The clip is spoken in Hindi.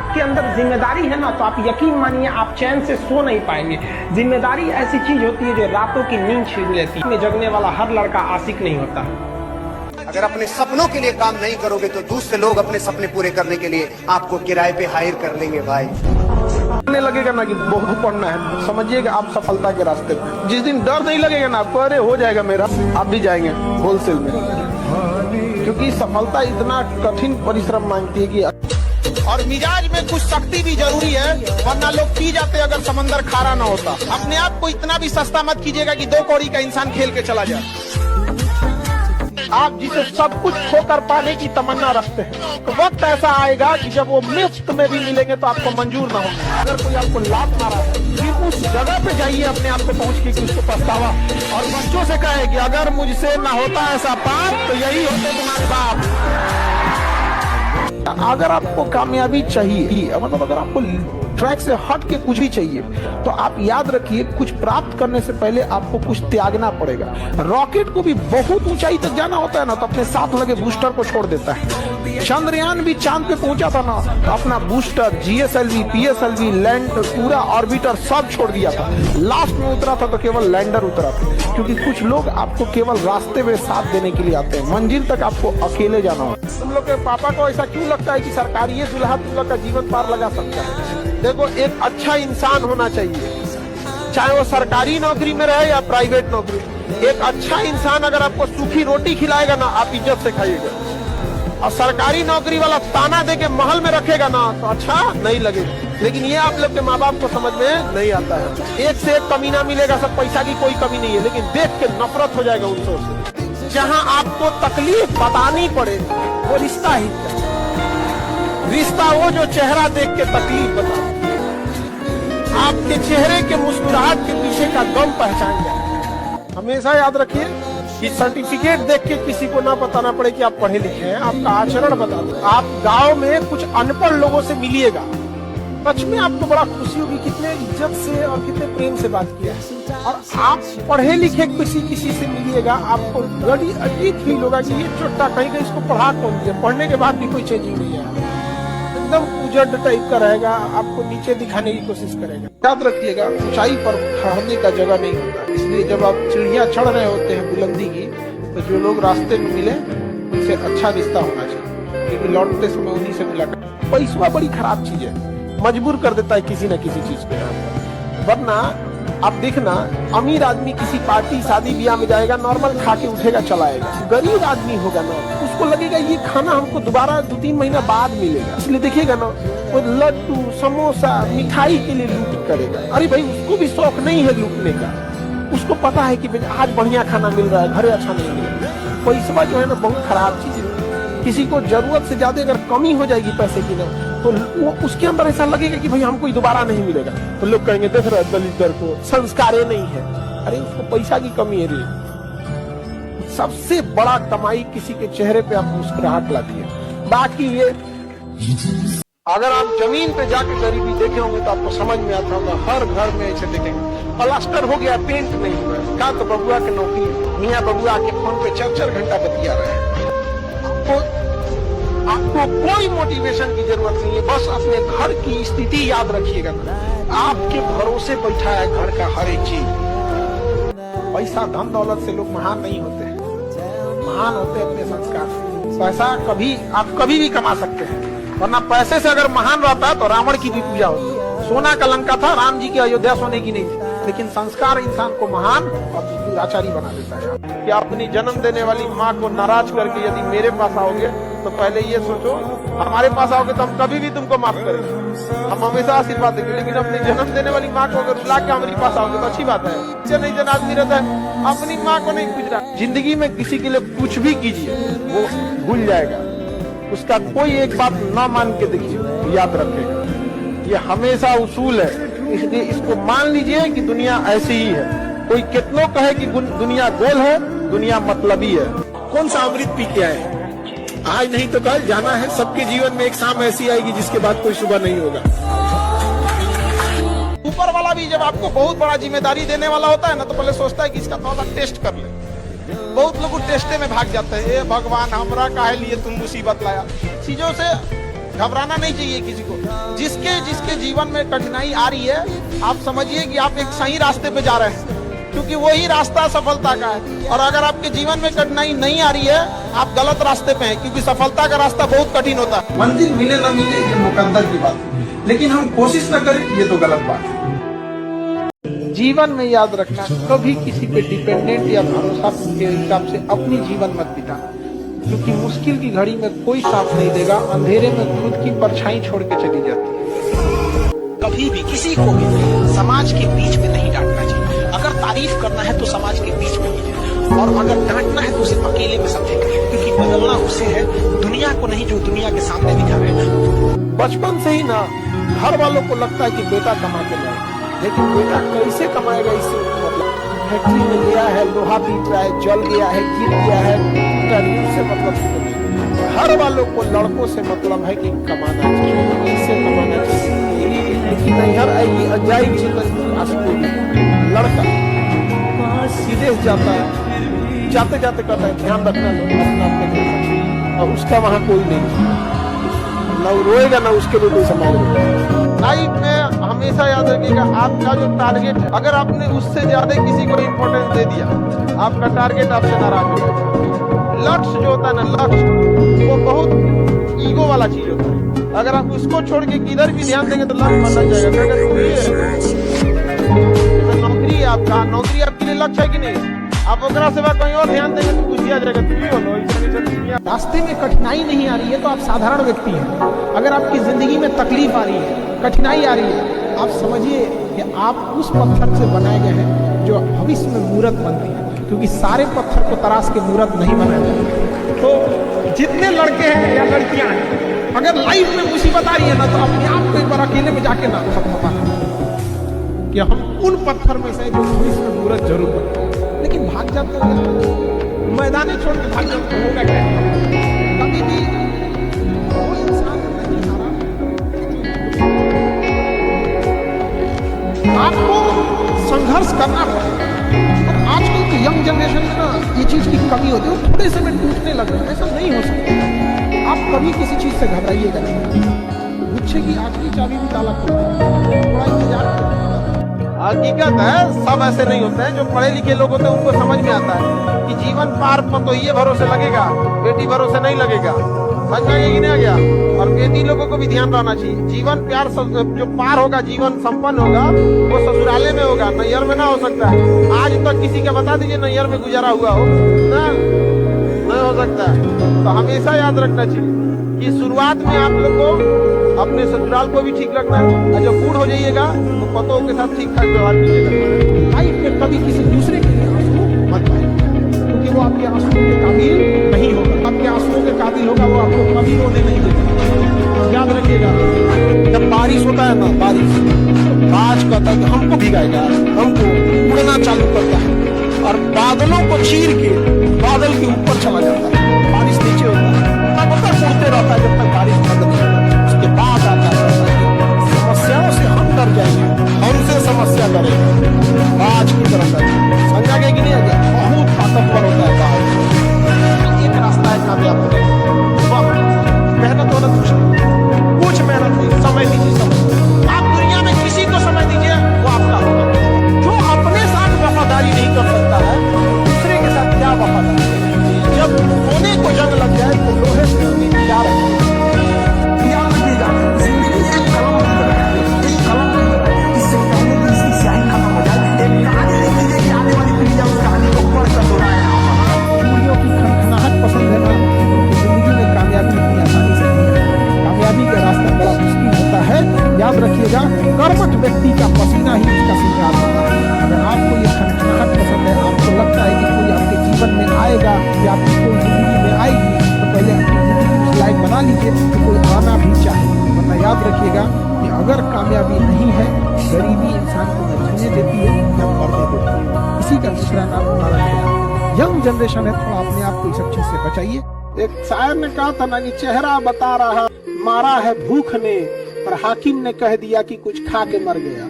आपके अंदर जिम्मेदारी है ना, तो आप यकीन मानिए आप चैन से सो नहीं पाएंगे। जिम्मेदारी ऐसी चीज होती है जो रातों की नींद छीन लेती है। जगने वाला हर लड़का आशिक नहीं होता। अगर अपने सपनों के लिए काम नहीं करोगे तो दूसरे लोग अपने सपने पूरे करने के लिए आपको किराए पे हायर कर लेंगे भाई। लगेगा ना कि बहुत पढ़ना है, समझिएगा आप सफलता के रास्ते पे। जिस दिन डर नहीं लगेगा ना आपको, अरे हो जाएगा मेरा, आप भी जाएंगे होलसेल में। क्योंकि सफलता इतना कठिन परिश्रम मांगती है कि, और मिजाज में कुछ शक्ति भी जरूरी है, वरना लोग पी जाते अगर समंदर खारा ना होता। अपने आप को इतना भी सस्ता मत कीजिएगा कि 2 कौड़ी का इंसान खेल के चला जाए। आप जिसे सब कुछ खोकर पाने की तमन्ना रखते हैं, तो वक्त ऐसा आएगा कि जब वो मुफ्त में भी मिलेंगे तो आपको मंजूर ना होगा। अगर कोई आपको लात मारा है, फिर उस जगह पे जाइए अपने आप को पहुंच के कि उसको पछतावा, और बच्चों से कहे कि अगर मुझसे ना होता ऐसा पाप तो यही होते तुम्हारे बाप। अगर आपको कामयाबी चाहिए, मतलब अगर आपको ट्रैक से हट के कुछ भी चाहिए, तो आप याद रखिए कुछ प्राप्त करने से पहले आपको कुछ त्यागना पड़ेगा। रॉकेट को भी बहुत ऊंचाई तक जाना होता है ना, तो अपने साथ लगे बूस्टर को छोड़ देता है। चंद्रयान भी चांद पे पहुंचा था ना, तो अपना बूस्टर, जीएसएलवी, पीएसएलवी, लैंड, पूरा ऑर्बिटर सब छोड़ दिया था। लास्ट में उतरा था तो केवल लैंडर उतरा था। क्योंकि कुछ लोग आपको केवल रास्ते में साथ देने के लिए आते हैं, मंजिल तक आपको अकेले जाना होता है। तुम लोग के पापा को ऐसा क्यों लगता है कि सरकारी दुल्हा तुम लोग का जीवन पार लगा सकता है? देखो, एक अच्छा इंसान होना चाहिए, चाहे वो सरकारी नौकरी में रहे या प्राइवेट नौकरी। एक अच्छा इंसान अगर आपको सूखी रोटी खिलाएगा ना, आप इज्जत से खाइएगा। और सरकारी नौकरी वाला ताना दे के महल में रखेगा ना, तो अच्छा नहीं लगेगा। लेकिन ये आप लोग के माँ बाप को समझ में नहीं आता है। एक से एक कमीना मिलेगा, सब पैसा की कोई कमी नहीं है, लेकिन देख के नफरत हो जाएगा उनसे। जहाँ आपको तकलीफ बतानी पड़े वो रिश्ता ही है। रिश्ता वो जो चेहरा देख के तकलीफ बता, आपके चेहरे के मुस्कुराहट के पीछे का गम पहचान जाए। हमेशा याद रखिए कि सर्टिफिकेट देख के किसी को ना बताना पड़े कि आप पढ़े लिखे हैं, आपका आचरण बता दो। आप गांव में कुछ अनपढ़ लोगों से मिलिएगा, सच में आपको बड़ा खुशी होगी कितने इज्जत से और कितने प्रेम से बात किया है। और आप पढ़े लिखे किसी से मिलिएगा, आपको बड़ी अजीब फील होगा कि ये चोट्टा कहीं कहीं इसको पढ़ा कौन दिया, पढ़ने के बाद भी कोई चेंजिंग नहीं है, एकदम उजड़ टाइप का रहेगा, आपको नीचे दिखाने की कोशिश करेगा। याद रखिएगा, ऊंचाई पर ठहरने का जगह नहीं होता। इसलिए जब आप चिड़िया चढ़ रहे होते हैं बुलंदी की, तो जो लोग रास्ते में मिले उनसे अच्छा रिश्ता होना चाहिए, क्योंकि लौटते समय उन्हीं से मुलाकात। पैसा बड़ी खराब चीज है, मजबूर कर देता है किसी न किसी चीज पे। वरना आप देखना, अमीर आदमी किसी पार्टी शादी ब्याह में जाएगा, नॉर्मल खा के उठेगा चला आएगा। गरीब आदमी होगा ना, उसको लगेगा ये खाना हमको दोबारा 2-3 महीना बाद मिलेगा, इसलिए देखिएगा ना वो लड्डू, समोसा, मिठाई के लिए लूट करेगा। अरे भाई, उसको भी शौक नहीं है लूटने का, उसको पता है कि आज बढ़िया खाना मिल रहा है, घरे अच्छा नहीं मिल रहा है। पैसा जो है ना बहुत खराब चीज है। किसी को जरूरत से ज्यादा अगर कमी हो जाएगी पैसे की ना, तो वो उसके अंदर ऐसा लगेगा कि भाई हमको दोबारा नहीं मिलेगा, तो लोग कहेंगे देख रहे दलित को संस्कार नहीं है। अरे उसको पैसा की कमी है रे। सबसे बड़ा कमाई किसी के चेहरे पे आप मुस्कुराहट लाती है। बाकी ये अगर आप जमीन पे जाके गरीबी देखे होंगे तो आपको समझ में आता होगा, हर घर में ऐसे देखेंगे प्लास्टर हो गया, पेंट नहीं हुआ, क्या तो बबुआ की नौकरी, मियाँ बबुआ के फोन पे 4-4 घंटा बतिया रहे हैं। आपको कोई मोटिवेशन की जरूरत नहीं है, बस अपने घर की स्थिति याद रखिएगा ना, आपके भरोसे बैठा है घर का हर एक चीज। पैसा धन दौलत से लोग महान नहीं होते हैं, महान होते अपने संस्कार से। पैसा आप कभी भी कमा सकते हैं, वरना पैसे से अगर महान रहता तो रावण की भी पूजा होती। सोना का लंका था, राम जी की अयोध्या सोने की नहीं थी, लेकिन संस्कार इंसान को महान और दुराचारी बना देता है। कि अपनी जन्म देने वाली माँ को नाराज करके यदि मेरे पास आओगे, तो पहले ये सोचो, हमारे पास आओगे तो हम कभी भी तुमको माफ करेंगे, हम हमेशा आशीर्वाद देंगे। लेकिन अपनी जन्म देने वाली माँ को अगर रुला के हमारे पास आओगे तो अच्छी बात है। नहीं जन आदमी रहता है, अपनी माँ को नहीं पूछ रहा। जिंदगी में किसी के लिए कुछ भी कीजिए, वो भूल जाएगा, उसका कोई एक बात ना मान के देखिए, याद रखेगा। ये हमेशा उसूल है, इसलिए इसको मान लीजिए कि दुनिया ऐसी ही है। कोई कितनों कहे कि दुनिया गोल है, दुनिया मतलबी है। कौन सा अमृत पी के आए, आज नहीं तो कल जाना है। सबके जीवन में एक शाम ऐसी आएगी जिसके बाद कोई सुबह नहीं होगा। ऊपर वाला भी जब आपको बहुत बड़ा जिम्मेदारी देने वाला होता है ना, तो पहले सोचता है कि इसका थोड़ा टेस्ट कर ले। बहुत लोग टेस्टे में भाग जाते हैं, ए भगवान हमरा काहे लिए तुम मुसीबत लाया। चीजों से घबराना नहीं चाहिए किसी को। जिसके जिसके जीवन में कठिनाई आ रही है, आप समझिए कि आप एक सही रास्ते पे जा रहे हैं, क्योंकि वही रास्ता सफलता का है। और अगर आपके जीवन में कठिनाई नहीं आ रही है, आप गलत रास्ते पे हैं, क्योंकि सफलता का रास्ता बहुत कठिन होता है। मंजिल मिले न मिले ये मुकद्दर की बात है, लेकिन हम कोशिश न करें ये तो गलत बात है। जीवन में याद रखना, कभी किसी पे डिपेंडेंट या भरोसा के हिसाब से अपनी जीवन मत बिताना, क्योंकि मुश्किल की घड़ी में कोई साथ नहीं देगा, अंधेरे में खुद की परछाई छोड़ के चली जाती है। कभी भी किसी को भी समाज के बीच में नहीं डांटना चाहिए। अगर तारीफ करना है तो समाज के बीच में कीजिए, और अगर डांटना है तो उसे अकेले में सबसे करें, क्योंकि बदलना उससे है, दुनिया को नहीं जो दुनिया के सामने दिखा रहे हैं। बचपन से ही ना घर वालों को लगता है कि बेटा कमा के लाए, लेकिन बेटा कैसे कमाएगा इससे मतलब। फैक्ट्री में गया है, लोहा पीट रहा है, जल गया है, गिर गया है, इंटरव्यू से मतलब नहीं। घर वालों को लड़कों से मतलब है कि कमाना चाहिए, कैसे कमाना चाहिए। लेकिन नैहर आएगी अजाइब लड़का सीधे जाता है, जाते जाते कहता है ध्यान रखना लोग, और उसका वहाँ कोई नहीं, ना रोएगा ना उसके लिए कोई संभालेगा। लाइफ में हमेशा याद रखिएगा, आपका जो टारगेट, अगर आपने उससे ज्यादा किसी को इम्पोर्टेंस दे दिया, आपका टारगेट आपसे नाराज हो जाएगा। लक्ष्य जो होता है ना, लक्ष्य वो बहुत ईगो वाला चीज होता है। अगर आप उसको छोड़ के किधर भी ध्यान देंगे तो लक्ष्य बदल जाएगा। नौकरी है आपका, नौकरी आपके लिए लक्ष्य है कि नहीं, आप ओकरा सेवा कहीं और ध्यान देंगे तो कुछ दिया जाएगा। रास्ते में कठिनाई नहीं आ रही है तो आप साधारण व्यक्ति हैं। अगर आपकी जिंदगी में तकलीफ आ रही है, कठिनाई आ रही है, आप समझिए कि आप उस पत्थर से बनाए गए हैं जो भविष्य में मूर्त बनती है, क्योंकि सारे पत्थर को तराश के मूर्त नहीं बनाया जाता। तो जितने लड़के हैं या लड़कियां हैं, अगर लाइफ में मुसीबत आ रही है ना, तो अपने आप को एक बार अकेले में जाके ना खत्म कि हम उन पत्थर में से जो भविष्य में मूर्त जरूर बने। लेकिन भाग जाते हैं, मैदाने छोड़ के भाग जाते हैं, होगा क्या? कभी भी कोई इंसान नहीं हारा। आपको संघर्ष करना पड़ेगा। और आजकल की यंग जनरेशन में ना ये चीज की कमी होती है, वो थोड़े से में टूटने लग रहे हैं। ऐसा नहीं हो सकता। आप कभी किसी चीज से घबराइएगा नहीं। गुच्छे की आखिरी चाबी भी ताला खोलती है, थोड़ा इंतजार करो। हकीकत है, सब ऐसे नहीं होते हैं। जो पढ़े लिखे लोग होते हैं उनको समझ में आता है कि जीवन पार तो ये भरोसे लगेगा, बेटी भरोसे नहीं लगेगा। समझ में आ गया? और बेटी लोगों को भी ध्यान रहना चाहिए। जीवन प्यार जो पार होगा, जीवन संपन्न होगा, वो ससुराले में होगा, नैहर में ना हो सकता है। आज तक किसी का बता दीजिए नैहर में गुजारा हुआ हो ना, नहीं हो सकता है। तो हमेशा याद रखना चाहिए कि शुरुआत में आप लोग को अपने ससुराल को भी ठीक रखना है, और जब बूढ़ हो जाइएगा तो पतों के साथ ठीक ठाक व्यवहार कीजिएगा। लाइफ में कभी किसी दूसरे के लिए आंसू मत पाइए, क्योंकि वो आपके आंसुओं के काबिल नहीं होगा। आपके आंसुओं के काबिल होगा, वो आपको कभी रोने नहीं देगा। याद रखिएगा, जब बारिश होता है ना, बारिश आज कहता है कि हमको भिगाएगा, हमको उड़ना चालू करता है, और बादलों को चीर के बादल के ऊपर चला जाता है। बारिश नीचे होता है, उड़ते रहता है जब तक बारिश बंद नहीं होता। उसके बाद आता है समस्याओं से हम डर जाएंगे, हमसे समस्या करेंगे, आज की तरह करेंगे। समझा गया कि नहीं आ गया? बहुत ताकतवर होता है बात। एक रास्ता है कामयाब होने का, मेहनत होना कुछ मेहनत नहीं, समय दीजिए। समय आप दुनिया में किसी को समय दीजिए, वो आपका होगा। जो अपने साथ वफादारी नहीं कर सकता है, दूसरे के साथ क्या वफादारी? जब सोने को जंग लग जाए तो लोहे से उम्मीद क्या रखेगा? जिंदगी एक कलम नहीं है, इससे पहले कि इसकी स्याही खत्म हो जाए, एक कहानी लिख लीजिए कि आने वाली पीढ़ी उस कहानी को पढ़कर दोहराए। पूरियों की खनखनाहट पसंद है ना, उनकी जिंदगी में कामयाबी इतनी आसानी से नहीं है। कामयाबी का रास्ता बड़ा मुश्किल होता है। याद रखिएगा, कर्मठ व्यक्ति का पसीना ही उसका श्रृंगार होता है। अगर आपको ये खनखनाहट पसंद है, आपको लगता है कि कोई आपके जीवन में आएगा या आपकी कोई जिंदगी में आएगी, तो पहले अपनी जिंदगी उस लायक बना लीजिए कि कोई आना भी चाहे। वरना याद रखिएगा कि अगर कामयाबी नहीं है, गरीबी इंसान को न जीने देती है न मरने देती है। इसी का दूसरा नाम हमारा है। यंग जनरेशन है, थोड़ा अपने आप को इस सब चीज से बचाइए। एक शायर ने कहा था ना कि चेहरा बता रहा, मारा है भूख ने, पर हाकिम ने कह दिया कि कुछ खा के मर गया।